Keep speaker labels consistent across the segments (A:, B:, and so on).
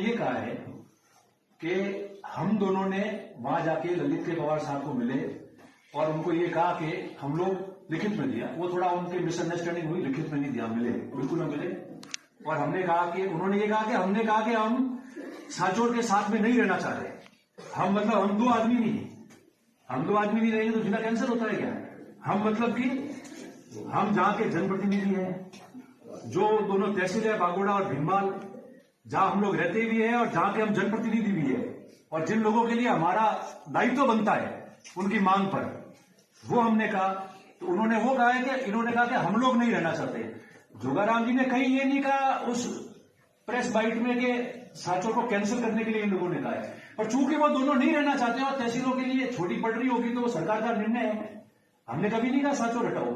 A: ये कहा है कि हम दोनों ने वहां जाके ललित के पवार साहब को मिले और उनको ये कहा कि हम लोग लिखित में दिया, वो थोड़ा उनके मिसअंडरस्टैंडिंग हुई, लिखित में नहीं दिया, मिले बिल्कुल न मिले। और हमने कहा कि उन्होंने ये कहा कि हम सांचौर के साथ में नहीं रहना चाह रहे, हम मतलब हम दो आदमी नहीं रहेंगे तो जिला कैंसिल होता है क्या? हम मतलब कि हम जहां के जनप्रतिनिधि हैं, जो दोनों तहसील है बागोड़ा और भीममाल, जहां हम लोग रहते भी हैं और जहां के हम जनप्रतिनिधि भी है, और जिन लोगों के लिए हमारा दायित्व बनता है उनकी मांग पर, वो हमने कहा। तो उन्होंने वो कहा है कि इन्होंने कहा कि हम लोग नहीं रहना चाहते। जोगाराम जी ने कहीं ये नहीं कहा उस प्रेस बाइट में कि सांचौर को कैंसिल करने के लिए इन लोगों ने कहा है, पर चूंकि वो दोनों नहीं रहना चाहते और तहसीलों के लिए छोटी पड़ रही होगी तो वो सरकार का निर्णय है। हमने कभी नहीं कहा सांचौर हटाओ,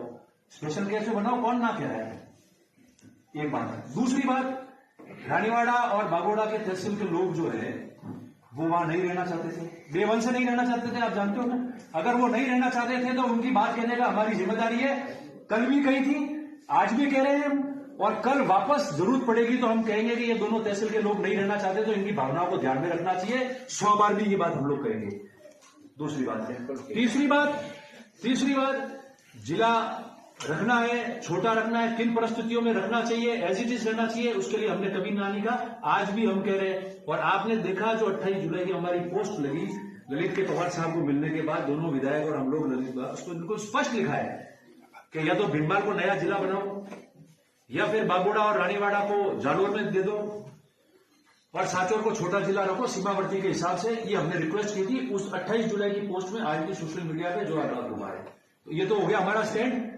A: स्पेशल केस में बनाओ, कौन ना कह रहा है? एक बात है। दूसरी बात, रानीवाड़ा और बागोड़ा के तहसील के लोग जो है वो वहां नहीं रहना चाहते थे, डे वन से नहीं रहना चाहते थे, आप जानते हो ना। अगर वो नहीं रहना चाहते थे तो उनकी बात कहने का हमारी जिम्मेदारी है। कल भी कही थी, आज भी कह रहे हैं हम, और कल वापस जरूरत पड़ेगी तो हम कहेंगे कि ये दोनों तहसील के लोग नहीं रहना चाहते तो इनकी भावनाओं को ध्यान में रखना चाहिए। 100 बार भी ये बात हम लोग कहेंगे। दूसरी बात है। तीसरी बात, जिला रखना है, छोटा रखना है, किन परिस्थितियों में रखना चाहिए, एज इट इज रहना चाहिए, उसके लिए हमने कभी ना नहीं कहा, आज भी हम कह रहे हैं। और आपने देखा जो 28 जुलाई की हमारी पोस्ट लगी ललित के पवार साहब को मिलने के बाद, दोनों विधायक और हम लोग ललित, उसको बिल्कुल स्पष्ट लिखा है कि या तो भीममाल को नया जिला बनाओ या फिर बागोड़ा और रानीवाड़ा को जालोर में दे दो और सांचौर को छोटा जिला रखो सीमावर्ती के हिसाब से। ये हमने रिक्वेस्ट की थी उस 28 जुलाई की पोस्ट में, आज भी सोशल मीडिया पे जो आरोप हुआ है। तो ये तो हो गया हमारा स्टैंड।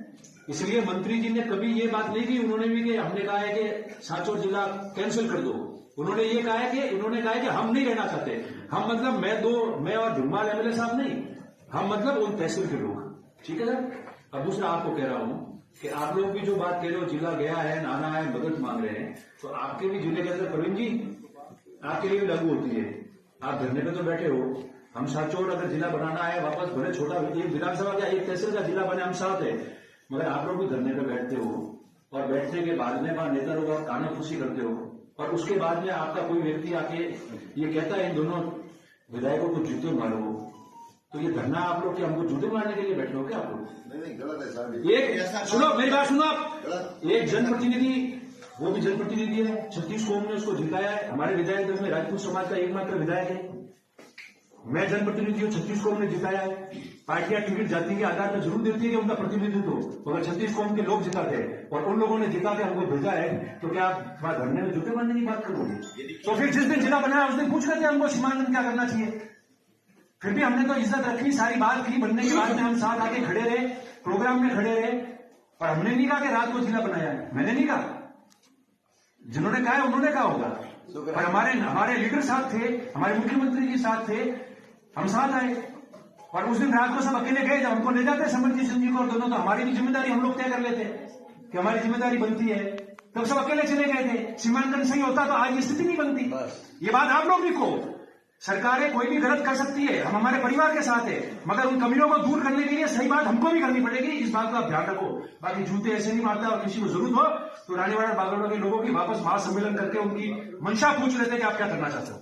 A: इसलिए मंत्री जी ने कभी ये बात नहीं की, उन्होंने भी कि हमने कहा है कि सांचौर जिला कैंसिल कर दो। उन्होंने कहा है कि हम नहीं रहना चाहते। हम मतलब मैं और भीममाल एमएलए साहब नहीं, हम मतलब उन तहसील के लोग। ठीक है सर। अब दूसरा आपको कह रहा हूं कि आप लोग भी जो बात कह रहे हो, जिला गया है, नाना है, मदद मांग रहे हैं, तो आपके भी जिले के अंदर प्रवीण जी आपके लिए भी लागू होती है। आप धरने पे तो बैठे हो, हम सांचौर अगर जिला बनाना है वापस, भले छोटा एक विधानसभा का एक तहसील का जिला बने, हम साथ है, मगर आप लोग भी धरने पे बैठते हो और बैठने के बाद में वहां नेता लोग कानाफूसी करते हो, और उसके बाद में आपका कोई व्यक्ति आके ये कहता है इन दोनों विधायकों को जूते मारो, तो ये धरना आप लोग हमको जूते मारने के लिए बैठे हो क्या आप लोग?
B: नहीं, गलत है साहब।
A: एक सुनो, मेरी बात सुनो आप। एक जनप्रतिनिधि, वो भी जनप्रतिनिधि है, 36 कौम ने उसको जिताया है। हमारे विधायक दल में राजपूत समाज का एकमात्र विधायक है, मैं जनप्रतिनिधि हूं, 36 कौम ने जिताया है। पार्टियां टिकट जाति के आधार पर जरूर देती है कि उनका प्रतिनिधित्व हो, मगर 36 कौम के लोग जिताते हैं और उन लोगों ने जिता के हमको भेजा है, तो क्या आप धरने में जूते मारने की बात करोगे? तो फिर जिस दिन जिला बनाया उस दिन पूछ करते हमको सीमांकन क्या करना चाहिए। फिर भी हमने तो इज्जत रखी, सारी बात की, बनने के बाद में हम साथ आके खड़े रहे, प्रोग्राम में खड़े रहे, और हमने नहीं कहा कि रात को जिला बनाया है, मैंने नहीं कहा, जिन्होंने कहा है उन्होंने कहा होगा। और हमारे लीडर साथ थे, हमारे मुख्यमंत्री जी साथ थे, हम साथ आए, और उस दिन रात को सब अकेले गए। जब हमको ले जाते समृद्धि सिंह जी को और दोनों, तो हमारी भी जिम्मेदारी हम लोग तय कर लेते कि हमारी जिम्मेदारी बनती है, तो सब अकेले चले गए थे। सीमांकन सही होता तो आज ये स्थिति नहीं बनती। ये बात आप लोग भी को, सरकारें कोई भी गलत कर सकती है, हम हमारे परिवार के साथ है, मगर उन कमियों को दूर करने के लिए सही बात हमको भी करनी पड़ेगी। इस बात का आप ध्यान रखो। बाकी जूते ऐसे नहीं मारता, और किसी को जरूरत हो तो रानीवाड़ा बागोड़ा के लोगों की वापस महासम्मेलन करके उनकी मंशा पूछ लेते कि आप क्या करना चाहते हो।